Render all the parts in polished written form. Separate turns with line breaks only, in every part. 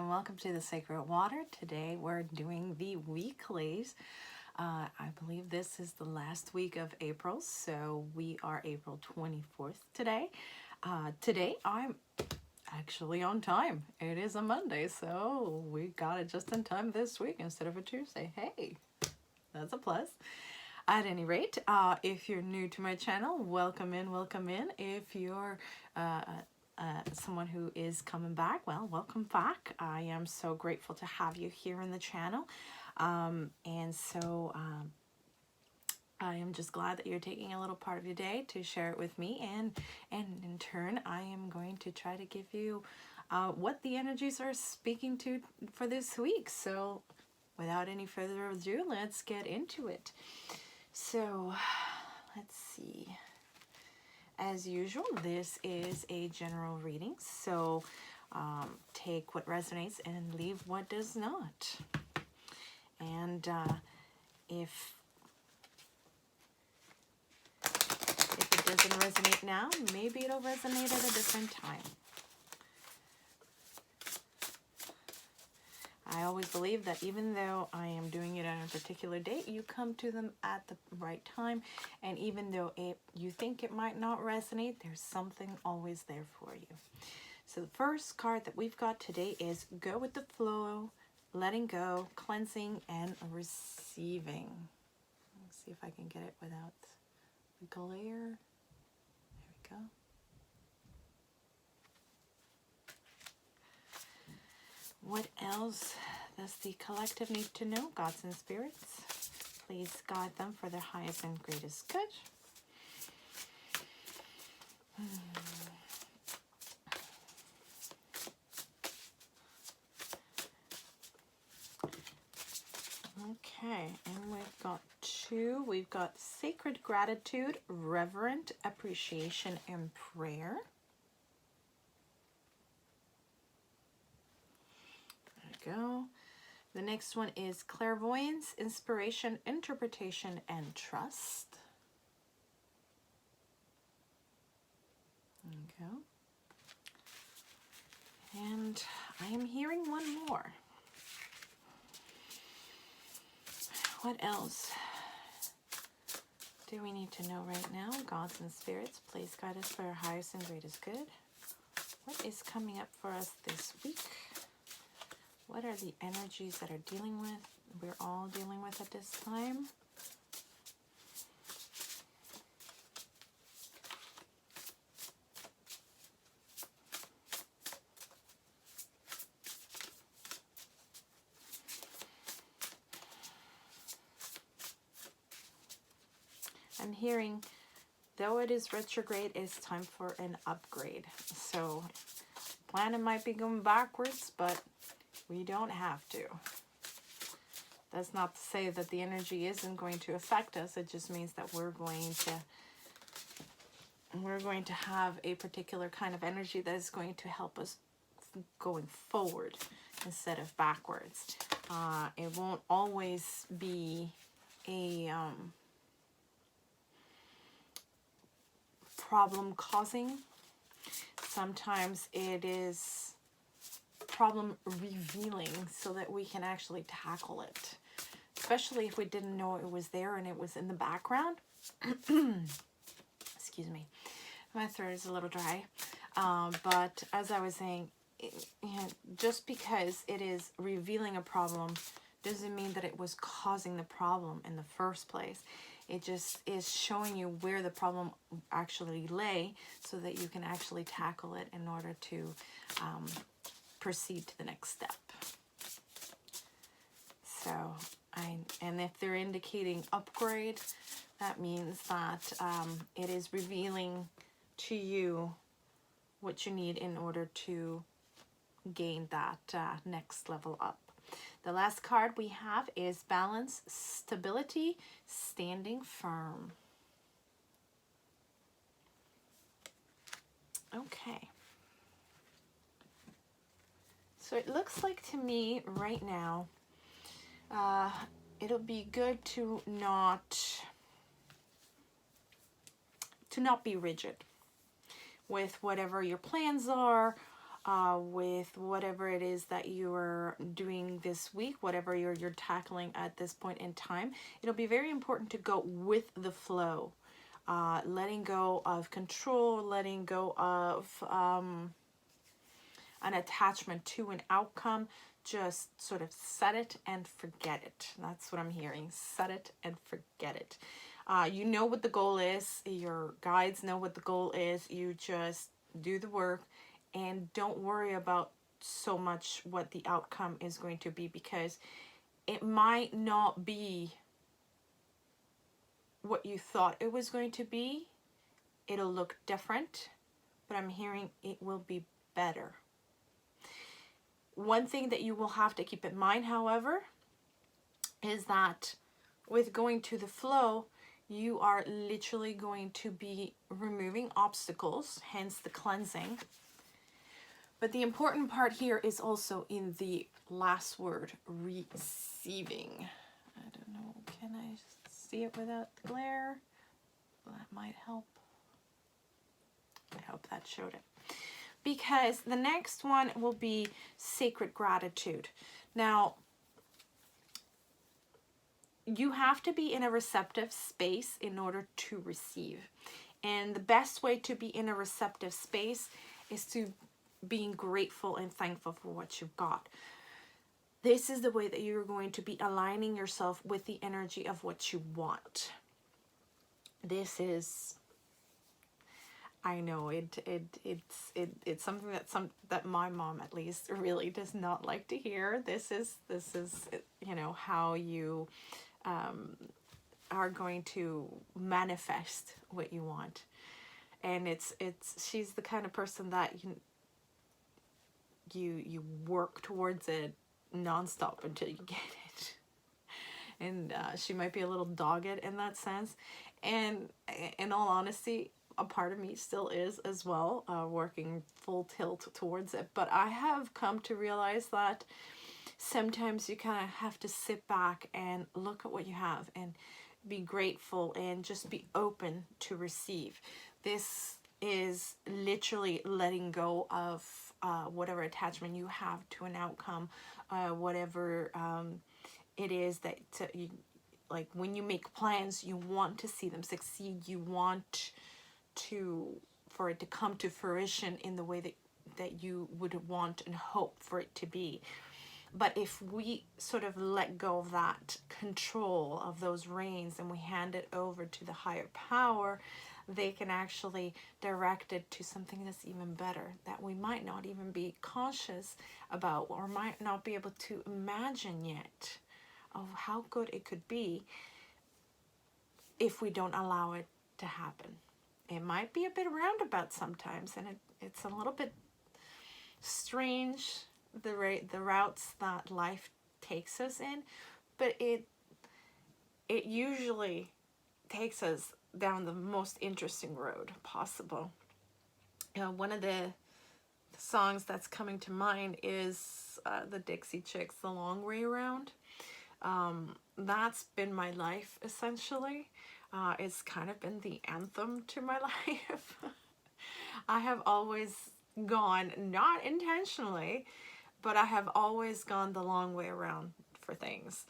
and welcome to the Sacred Water. Today we're doing the weeklies. I believe this is the last week of April, so we are April 24th today. Today I'm actually on time. It is a Monday, so we got it just in time this week instead of a Tuesday. Hey, that's a plus. At any rate, if you're new to my channel, welcome in, welcome in. If you're someone who is coming back, well, welcome back. I am so grateful to have you here in the channel. I am just glad that you're taking a little part of your day to share it with me, and in turn I am going to try to give you what the energies are speaking to for this week. So without any further ado, let's get into it. So let's see. As usual, this is a general reading, so take what resonates and leave what does not. And if it doesn't resonate now, maybe it'll resonate at a different time. I always believe that even though I am doing it on a particular date, you come to them at the right time. And even though you think it might not resonate, there's something always there for you. So the first card that we've got today is Go with the Flow, Letting Go, Cleansing, and Receiving. Let's see if I can get it without the glare. There we go. What else does the collective need to know? Gods and spirits, please guide them for their highest and greatest good. Okay, and we've got two. We've got Sacred Gratitude, Reverent Appreciation, and Prayer. Go. The next one is Clairvoyance, Inspiration, Interpretation, and Trust. There you go. And I am hearing one more. What else do we need to know right now? Gods and spirits, please guide us for our highest and greatest good. What is coming up for us this week? What are the energies that we're all dealing with at this time? I'm hearing, though it is retrograde, it's time for an upgrade. So planet might be going backwards, but we don't have to. That's not to say that the energy isn't going to affect us. It just means that we're going to have a particular kind of energy that is going to help us going forward instead of backwards. It won't always be a problem causing. Sometimes it is problem revealing so that we can actually tackle it, especially if we didn't know it was there and it was in the background. Excuse me, my throat is a little dry, but as I was saying, just because it is revealing a problem doesn't mean that it was causing the problem in the first place. It just is showing you where the problem actually lay so that you can actually tackle it in order to proceed to the next step. So, and if they're indicating upgrade, that means that it is revealing to you what you need in order to gain that next level up. The last card we have is Balance, Stability, Standing Firm. Okay. So it looks like to me right now, it'll be good to not be rigid with whatever your plans are, with whatever it is that you're doing this week, whatever you're tackling at this point in time. It'll be very important to go with the flow, letting go of control, letting go of an attachment to an outcome. Just sort of set it and forget it. That's what I'm hearing. Set it and forget it. You know what the goal is. Your guides know what the goal is. You just do the work and don't worry about so much what the outcome is going to be, because it might not be what you thought it was going to be. It'll look different, but I'm hearing it will be better. One thing that you will have to keep in mind, however, is that with going to the flow, you are literally going to be removing obstacles, hence the cleansing. But the important part here is also in the last word, receiving. I don't know, can I see it without the glare? That might help. I hope that showed it. Because the next one will be sacred gratitude. Now, you have to be in a receptive space in order to receive. And the best way to be in a receptive space is to being grateful and thankful for what you've got. This is the way that you're going to be aligning yourself with the energy of what you want. This is, I know it's something that my mom at least really does not like to hear. This is you know how you are going to manifest what you want, and she's the kind of person that you work towards it nonstop until you get it, and she might be a little dogged in that sense, and in all honesty, a part of me still is as well, working full tilt towards it. But I have come to realize that sometimes you kind of have to sit back and look at what you have and be grateful and just be open to receive. This is literally letting go of whatever attachment you have to an outcome, whatever it is that you, like when you make plans, you want to see them succeed. You want for it to come to fruition in the way that you would want and hope for it to be. But if we sort of let go of that control of those reins and we hand it over to the higher power, they can actually direct it to something that's even better, that we might not even be conscious about or might not be able to imagine yet of how good it could be if we don't allow it to happen. It might be a bit roundabout sometimes, and it's a little bit strange, the routes that life takes us in, but it usually takes us down the most interesting road possible. One of the songs that's coming to mind is the Dixie Chicks, The Long Way Around. That's been my life, essentially. It's kind of been the anthem to my life. I have always gone, not intentionally, but I have always gone the long way around for things.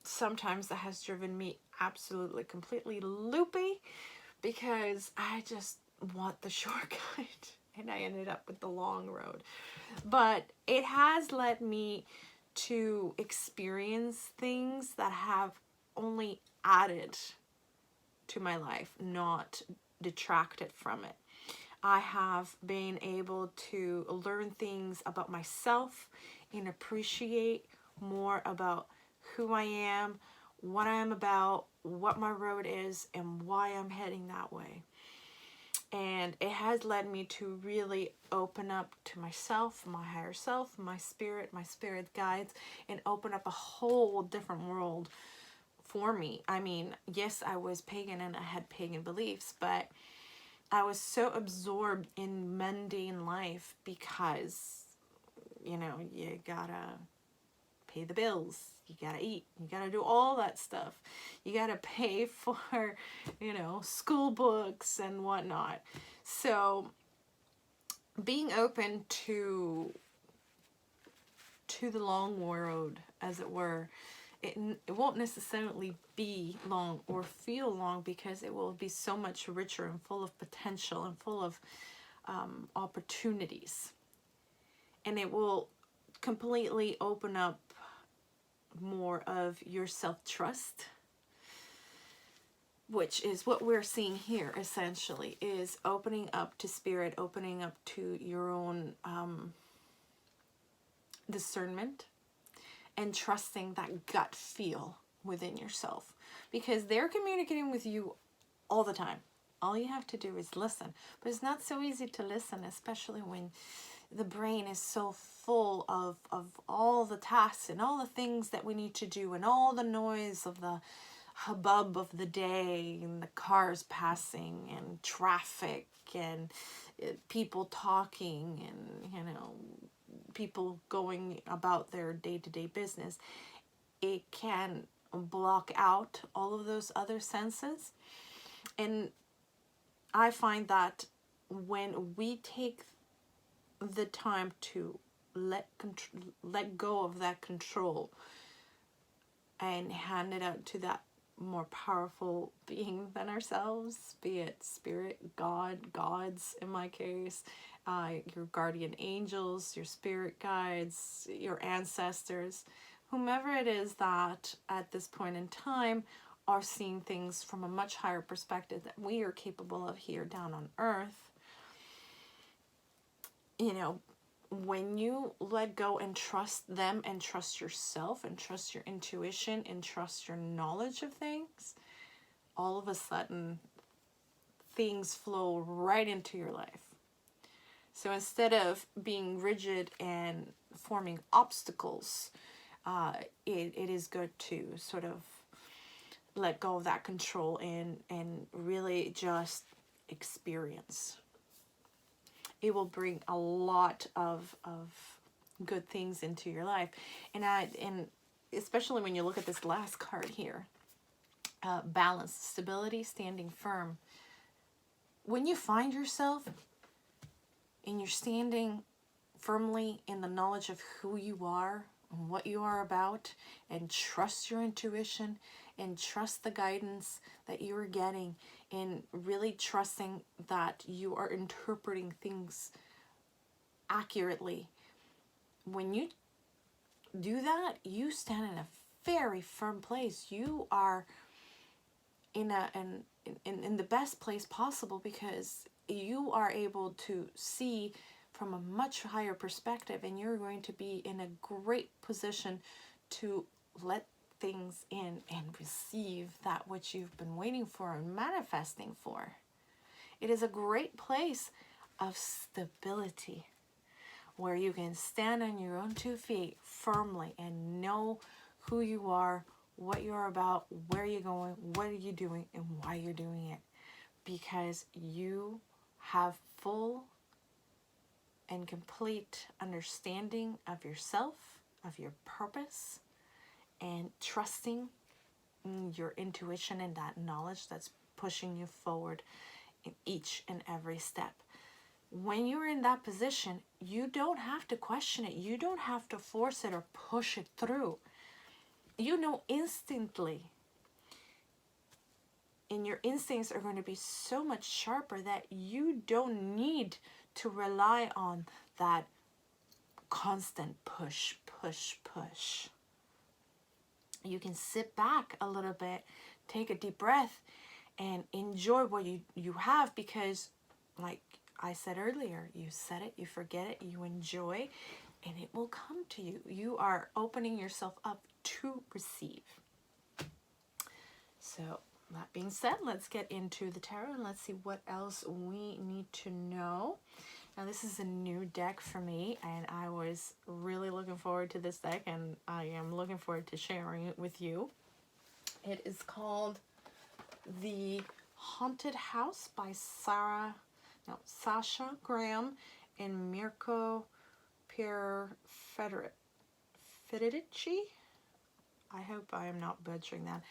Sometimes that has driven me absolutely, completely loopy because I just want the shortcut and I ended up with the long road. But it has led me to experience things that have only added to my life, not detracted from it. I have been able to learn things about myself and appreciate more about who I am, what I am about, what my road is, and why I'm heading that way. And it has led me to really open up to myself, my higher self, my spirit guides, and open up a whole different world for me. I mean, yes, I was pagan and I had pagan beliefs, but I was so absorbed in mundane life because, you know, you gotta pay the bills, you gotta eat, you gotta do all that stuff. You gotta pay for, you know, school books and whatnot. So being open to the long road, as it were. It won't necessarily be long or feel long, because it will be so much richer and full of potential and full of opportunities. And it will completely open up more of your self-trust, which is what we're seeing here, essentially, is opening up to spirit, opening up to your own discernment, and trusting that gut feel within yourself, because they're communicating with you all the time. All you have to do is listen. But it's not so easy to listen, especially when the brain is so full of all the tasks and all the things that we need to do, and all the noise of the hubbub of the day, and the cars passing, and traffic, and people talking, and, you know, people going about their day-to-day business. It can block out all of those other senses. And I find that when we take the time to let go of that control and hand it out to that more powerful being than ourselves, be it spirit, gods in my case, your guardian angels, your spirit guides, your ancestors, whomever it is that at this point in time are seeing things from a much higher perspective that we are capable of here down on earth. You know, when you let go and trust them, and trust yourself, and trust your intuition, and trust your knowledge of things, all of a sudden things flow right into your life. So instead of being rigid and forming obstacles, it is good to sort of let go of that control and really just experience. It will bring a lot of good things into your life. And especially when you look at this last card here, balance, stability, standing firm. When you find yourself and you're standing firmly in the knowledge of who you are and what you are about, and trust your intuition, and trust the guidance that you are getting, and really trusting that you are interpreting things accurately. When you do that, you stand in a very firm place. You are in the best place possible, because you are able to see from a much higher perspective, and you're going to be in a great position to let things in and receive that which you've been waiting for and manifesting for. It is a great place of stability, where you can stand on your own 2 feet firmly and know who you are, what you're about, where you're going, what are you doing, and why you're doing it. Because you have full and complete understanding of yourself, of your purpose, and trusting your intuition and that knowledge that's pushing you forward in each and every step. When you're in that position, you don't have to question it. You don't have to force it or push it through. You know instantly. And your instincts are going to be so much sharper that you don't need to rely on that constant push, push, push. You can sit back a little bit, take a deep breath, and enjoy what you have, because, like I said earlier, you set it, you forget it, you enjoy, and it will come to you. You are opening yourself up to receive. So, that being said, let's get into the tarot and let's see what else we need to know. Now, this is a new deck for me, and I was really looking forward to this deck, and I am looking forward to sharing it with you. It is called The Haunted House by Sasha Graham and Mirko Pierfederici. I hope I am not butchering that.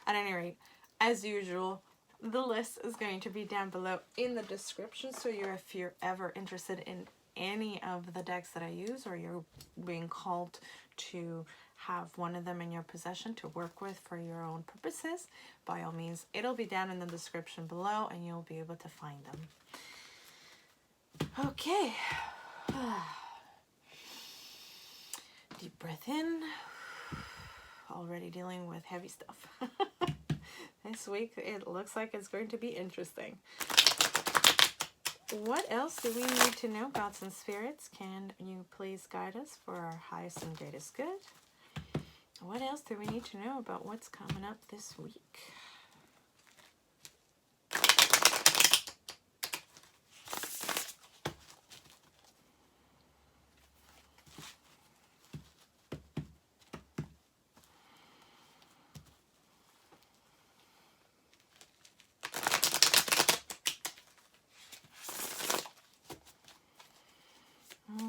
At any rate, as usual, the list is going to be down below in the description. So if you're ever interested in any of the decks that I use, or you're being called to have one of them in your possession to work with for your own purposes, by all means, it'll be down in the description below and you'll be able to find them. Okay. Deep breath in. Already dealing with heavy stuff. This week, it looks like it's going to be interesting. What else do we need to know, gods and spirits? Can you please guide us for our highest and greatest good? What else do we need to know about what's coming up this week?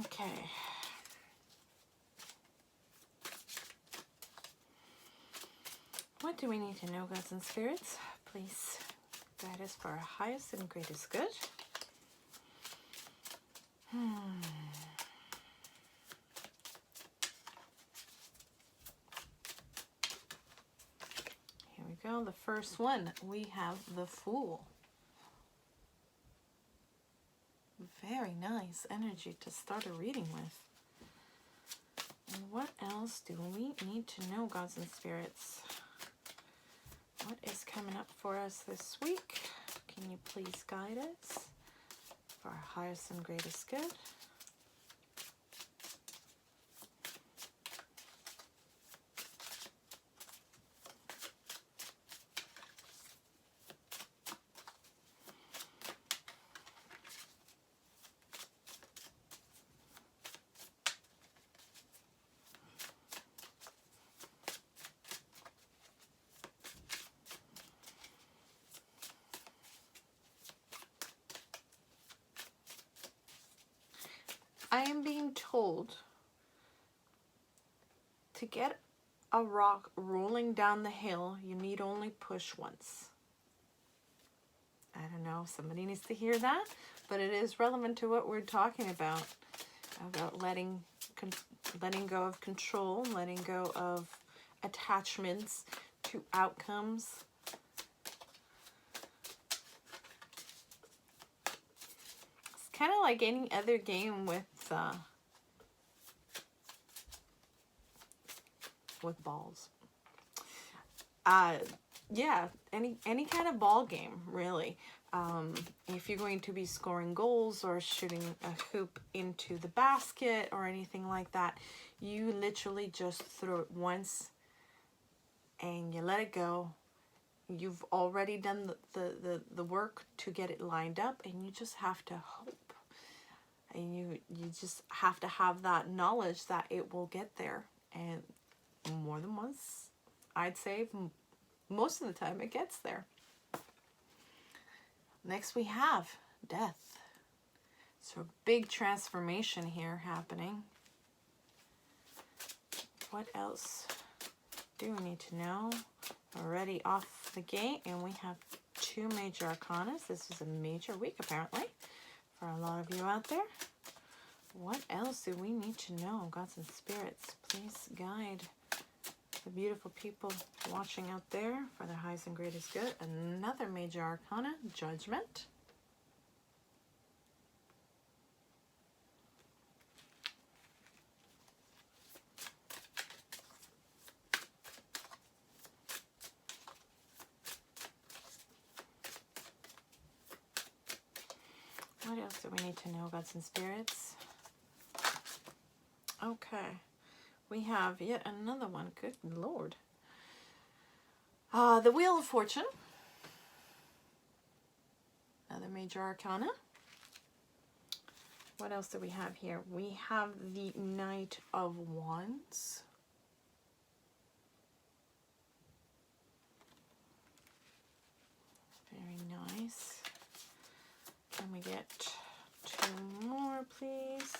Okay. What do we need to know, gods and spirits? Please guide us for our highest and greatest good. Here we go. The first one, we have the Fool. Very nice energy to start a reading with. And what else do we need to know, gods and spirits? What is coming up for us this week? Can you please guide us for our highest and greatest good? I am being told to get a rock rolling down the hill, you need only push once. I don't know, somebody needs to hear that, but it is relevant to what we're talking about letting go of control, letting go of attachments to outcomes. It's kind of like any other game with balls. Yeah, any kind of ball game, really. If you're going to be scoring goals or shooting a hoop into the basket or anything like that, you literally just throw it once and you let it go. You've already done the work to get it lined up, and you just have to hope. And you just have to have that knowledge that it will get there. And more than once, I'd say most of the time it gets there. Next we have death. So a big transformation here happening. What else do we need to know? Already off the gate, and we have 2 major arcanas. This is a major week apparently for a lot of you out there. What else do we need to know, gods and spirits? Please guide the beautiful people watching out there for their highest and greatest good. Another major arcana, Judgment. What else do we need to know, gods and spirits? Okay, we have yet another one. Good Lord. The Wheel of Fortune. Another major arcana. What else do we have here? We have the Knight of Wands. Very nice. Can we get 2 more, please?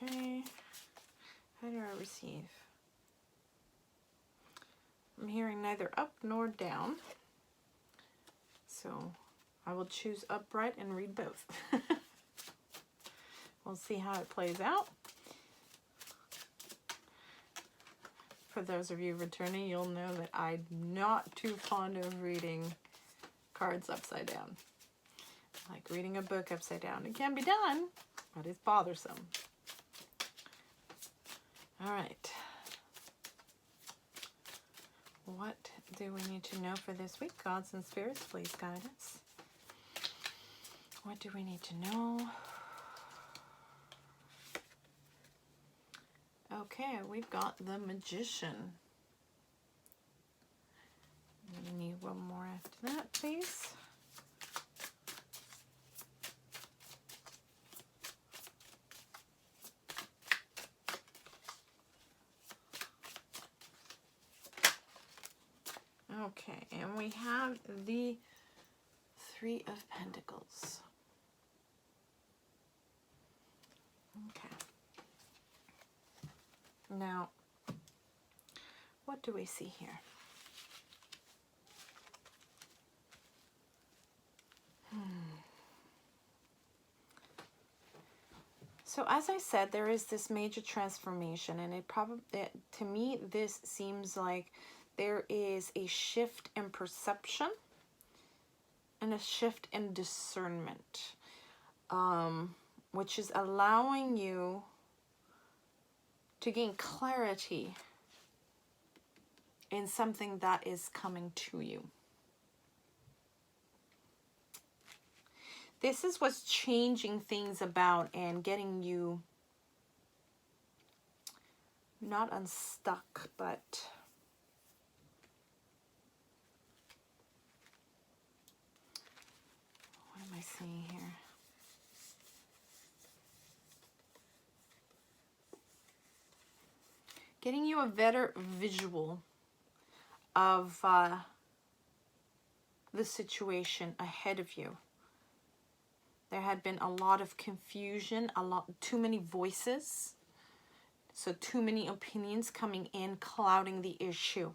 Okay. How do I receive? I'm hearing neither up nor down. So I will choose upright and read both. We'll see how it plays out. For those of you returning, you'll know that I'm not too fond of reading cards upside down. I like reading a book upside down. It can be done, but it's bothersome. All right. What do we need to know for this week? Gods and spirits, please guide us. What do we need to know? Okay, we've got the Magician. We need one more after that, please. Okay, and we have the Three of Pentacles. Okay. Now, what do we see here? So as I said, there is this major transformation, and to me, this seems like there is a shift in perception and a shift in discernment, which is allowing you to gain clarity in something that is coming to you. This is what's changing things about and getting you not unstuck, but what am I seeing here? Getting you a better visual of the situation ahead of you. There had been a lot of confusion, too many voices, so too many opinions coming in, clouding the issue.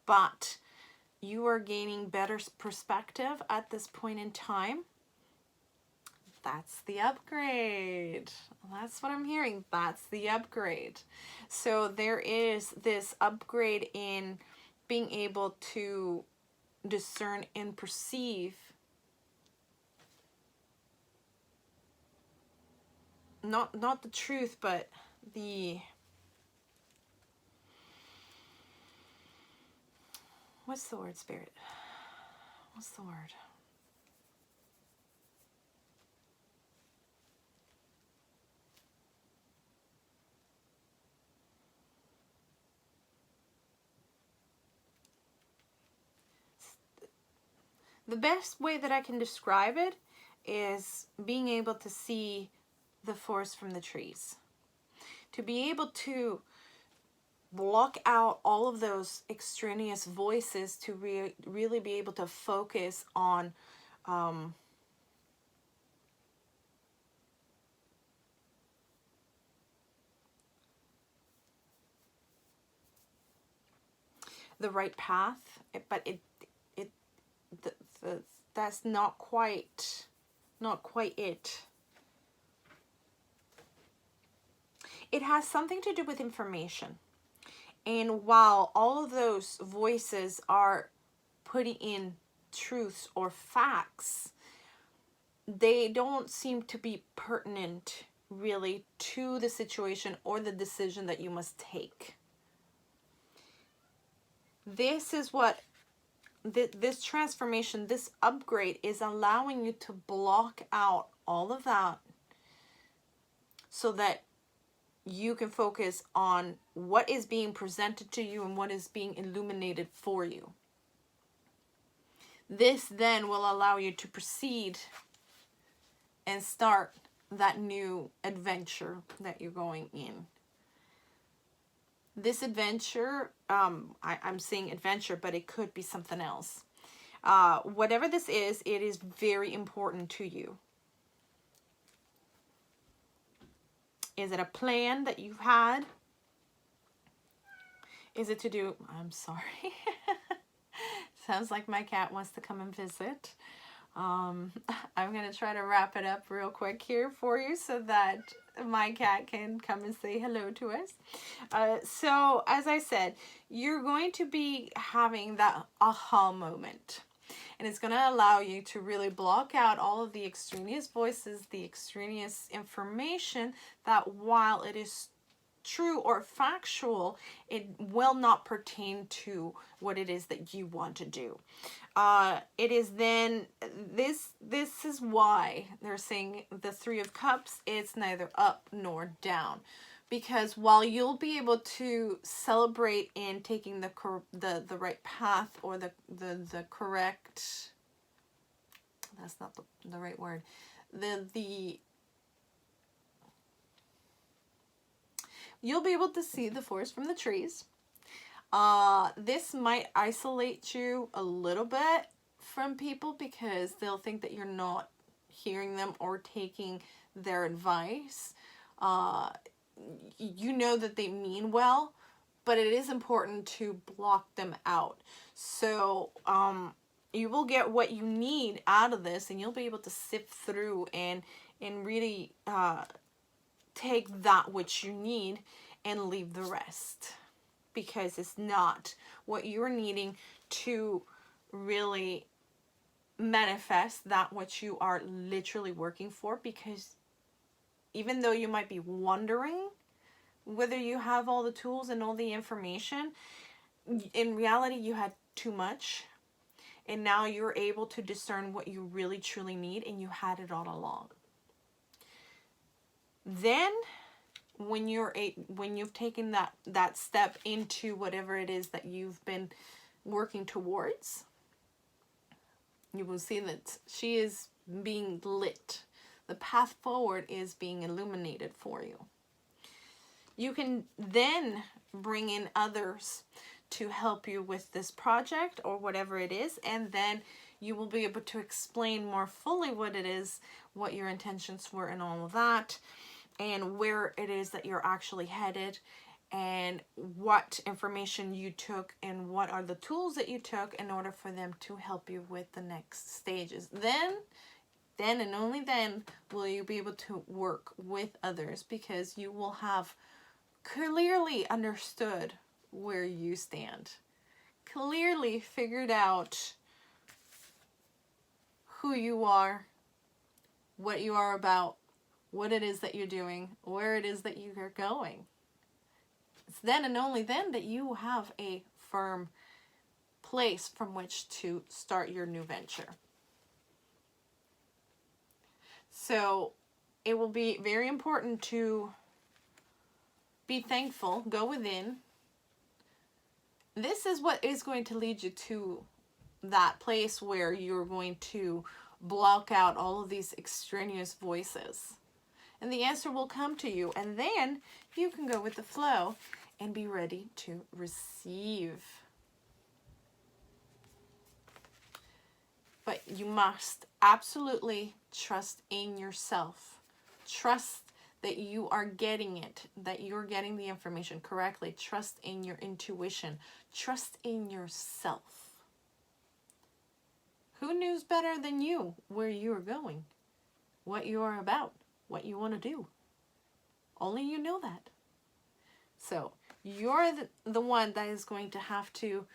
But you are gaining better perspective at this point in time. That's the upgrade. That's what I'm hearing. That's the upgrade. So there is this upgrade in being able to discern and perceive not the truth, but the, what's the word, Spirit? What's the word? The best way that I can describe it is being able to see the forest from the trees. To be able to block out all of those extraneous voices, to really be able to focus on the right path, but that's not quite it. It has something to do with information. And while all of those voices are putting in truths or facts, they don't seem to be pertinent really to the situation or the decision that you must take. This is what this transformation, this upgrade is allowing you to block out all of that so that you can focus on what is being presented to you and what is being illuminated for you. This then will allow you to proceed and start that new adventure that you're going in. This adventure, I'm saying adventure, but it could be something else. Whatever this is, it is very important to you. Is it a plan that you've had? Is it to do, I'm sorry. Sounds like my cat wants to come and visit. I'm going to try to wrap it up real quick here for you so that my cat can come and say hello to us. So, as I said, you're going to be having that aha moment. And it's going to allow you to really block out all of the extraneous voices, the extraneous information that while it is true or factual, it will not pertain to what it is that you want to do. It is then, this is why they're saying the Three of Cups, it's neither up nor down. Because while you'll be able to celebrate in taking the right path, or the correct, that's not the right word, you'll be able to see the forest from the trees. This might isolate you a little bit from people because they'll think that you're not hearing them or taking their advice. You know that they mean well, but it is important to block them out. So you will get what you need out of this, and you'll be able to sift through and really take that which you need and leave the rest, because it's not what you're needing to really manifest that which you are literally working for. Because even though you might be wondering whether you have all the tools and all the information, in reality you had too much, and now you're able to discern what you really truly need, and you had it all along. Then when you've taken that step into whatever it is that you've been working towards, you will see that she is being lit. The path forward is being illuminated for you. You can then bring in others to help you with this project or whatever it is, and then you will be able to explain more fully what it is, what your intentions were and all of that, and where it is that you're actually headed, and what information you took and what are the tools that you took in order for them to help you with the next stages. Then and only then will you be able to work with others, because you will have clearly understood where you stand, clearly figured out who you are, what you are about, what it is that you're doing, where it is that you are going. It's then and only then that you have a firm place from which to start your new venture. So it will be very important to be thankful, go within. This is what is going to lead you to that place where you're going to block out all of these extraneous voices. And the answer will come to you, and then you can go with the flow and be ready to receive. But you must absolutely trust in yourself. Trust that you are getting it, that you're getting the information correctly. Trust in your intuition. Trust in yourself. Who knows better than you where you are going, what you are about, what you want to do? Only you know that. So you're the one that is going to have to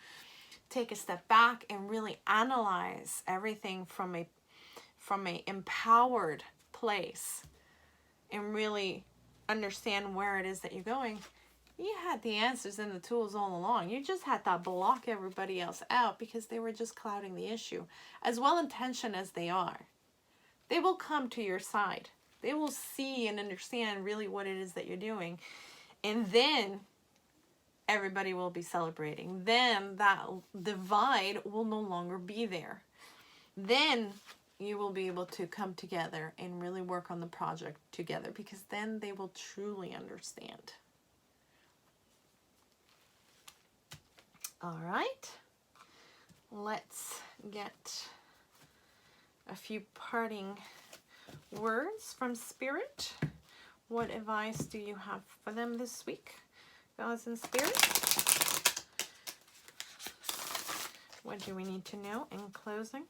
take a step back and really analyze everything from a empowered place, and really understand where it is that you're going. You had the answers and the tools all along. You just had to block everybody else out because they were just clouding the issue. As well-intentioned as they are, they will come to your side. They will see and understand really what it is that you're doing. And then everybody will be celebrating. Then that divide will no longer be there. Then you will be able to come together and really work on the project together, because then they will truly understand. All right. Let's get a few parting words from Spirit. What advice do you have for them this week, Gods and Spirit? What do we need to know in closing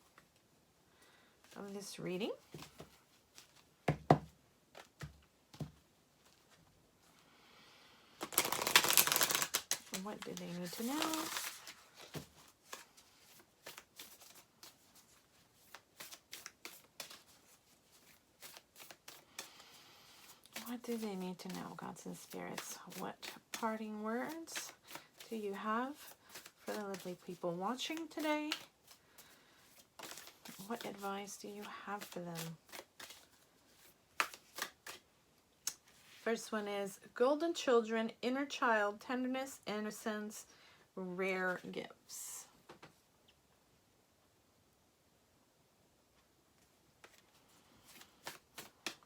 of this reading? What do they need to know? What do they need to know, gods and spirits? What parting words do you have for the lovely people watching today? What advice do you have for them? First one is golden children, inner child, tenderness, innocence, rare gifts.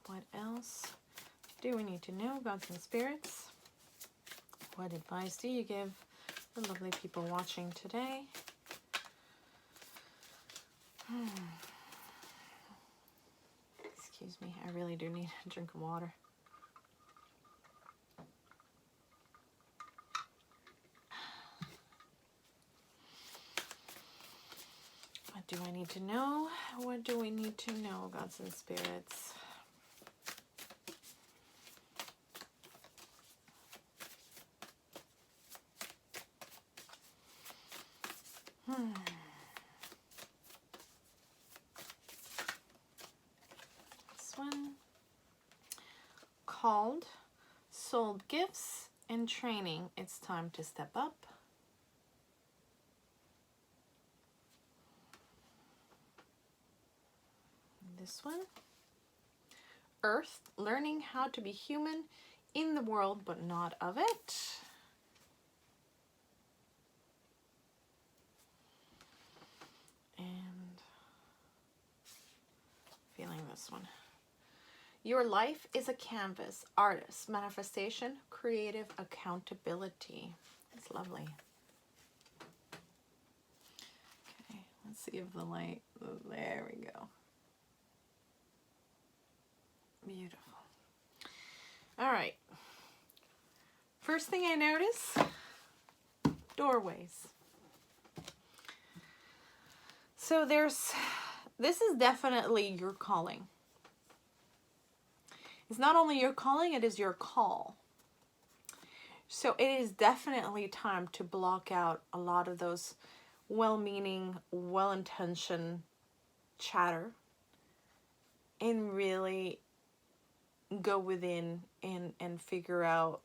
What else do we need to know, gods and spirits? What advice do you give the lovely people watching today? Excuse me, I really do need a drink of water. What do I need to know? What do we need to know, gods and spirits? This one, called, sold gifts and training. It's time to step up. This one, Earth, learning how to be human in the world but not of it. And feeling this one. Your life is a canvas, artist, manifestation, creative accountability. It's lovely. Okay, let's see if the light, there we go. Beautiful. All right. First thing I notice, doorways. So this is definitely your calling. It's not only your calling, it is your call. So it is definitely time to block out a lot of those well-meaning, well-intentioned chatter and really go within and figure out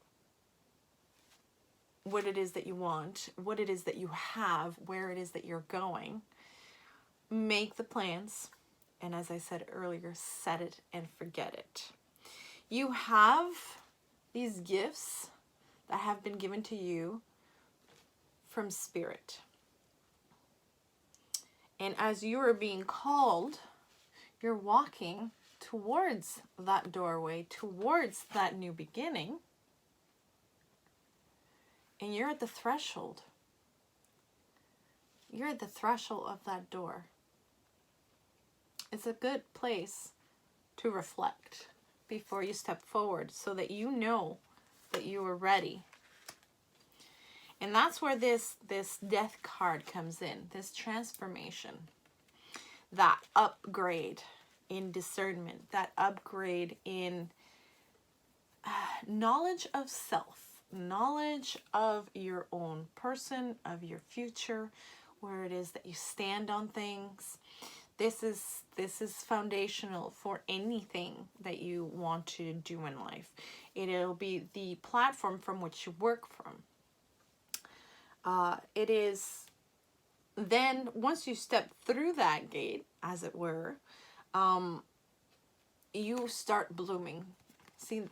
what it is that you want, what it is that you have, where it is that you're going. Make the plans, and as I said earlier, set it and forget it. You have these gifts that have been given to you from Spirit. And as you are being called, you're walking towards that doorway, towards that new beginning, and you're at the threshold. You're at the threshold of that door. It's a good place to reflect before you step forward so that you know that you are ready. And that's where this death card comes in, this transformation, that upgrade in discernment, that upgrade in knowledge of self, knowledge of your own person, of your future, where it is that you stand on things. This is foundational for anything that you want to do in life. It'll be the platform from which you work from. It is then, once you step through that gate, as it were, you start blooming. See,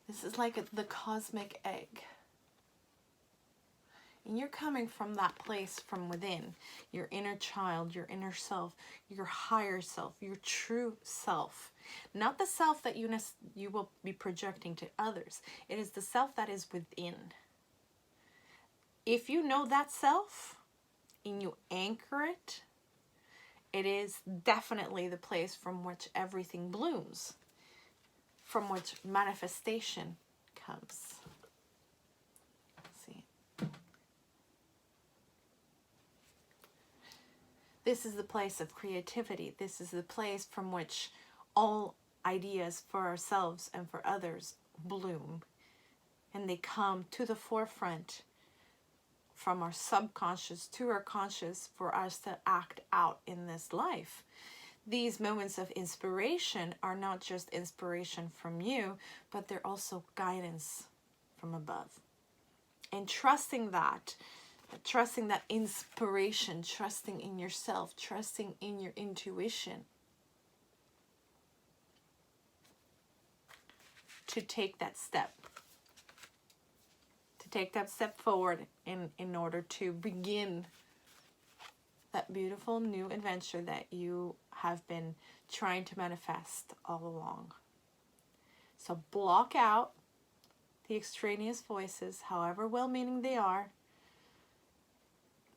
this is like the cosmic egg. And you're coming from that place from within, your inner child, your inner self, your higher self, your true self. Not the self that you will be projecting to others. It is the self that is within. If you know that self and you anchor it, it is definitely the place from which everything blooms, from which manifestation comes. This is the place of creativity. This is the place from which all ideas for ourselves and for others bloom. And they come to the forefront from our subconscious to our conscious for us to act out in this life. These moments of inspiration are not just inspiration from you, but they're also guidance from above. And trusting that inspiration, trusting in yourself, trusting in your intuition to take that step. To take that step forward in order to begin that beautiful new adventure that you have been trying to manifest all along. So block out the extraneous voices, however well-meaning they are.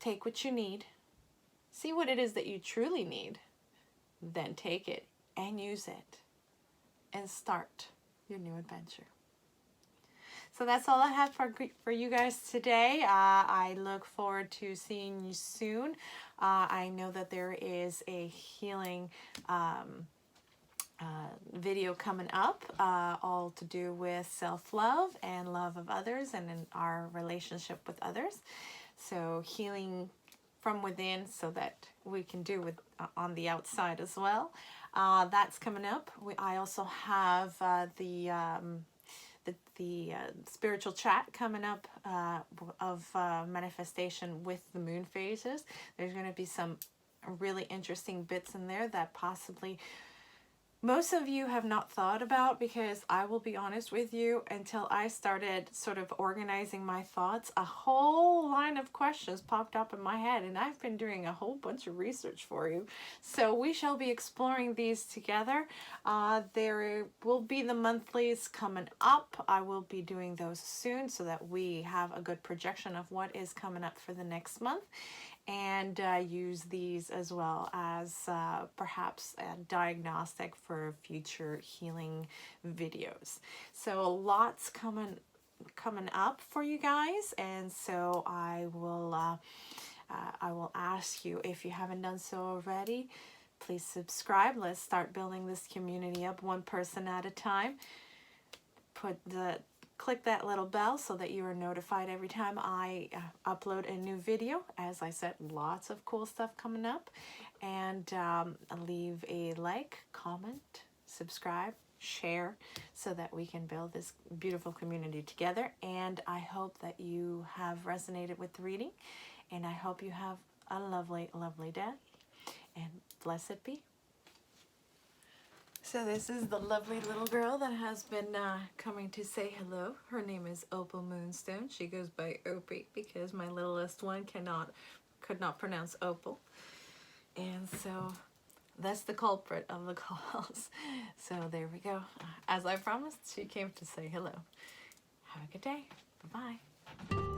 Take what you need. See what it is that you truly need. Then take it and use it and start your new adventure. So that's all I have for you guys today. I look forward to seeing you soon. I know that there is a healing video coming up, all to do with self-love and love of others and in our relationship with others. So healing from within so that we can do with on the outside as well. That's coming up. I also have the spiritual chat coming up of manifestation with the moon phases. There's going to be some really interesting bits in there that possibly most of you have not thought about, because I will be honest with you, until I started sort of organizing my thoughts, a whole line of questions popped up in my head, and I've been doing a whole bunch of research for you. So we shall be exploring these together. There will be the monthlies coming up. I will be doing those soon so that we have a good projection of what is coming up for the next month. And use these as well as perhaps a diagnostic for future healing videos. So lots coming up for you guys, and so I will ask you, if you haven't done so already, please subscribe. Let's start building this community up one person at a time. Click that little bell so that you are notified every time I upload a new video. As I said, lots of cool stuff coming up. And leave a like, comment, subscribe, share, so that we can build this beautiful community together. And I hope that you have resonated with the reading. And I hope you have a lovely, lovely day. And blessed be. So this is the lovely little girl that has been coming to say hello. Her name is Opal Moonstone. She goes by Opie because my littlest one could not pronounce Opal. And so that's the culprit of the calls. So there we go. As I promised, she came to say hello. Have a good day. Bye-bye.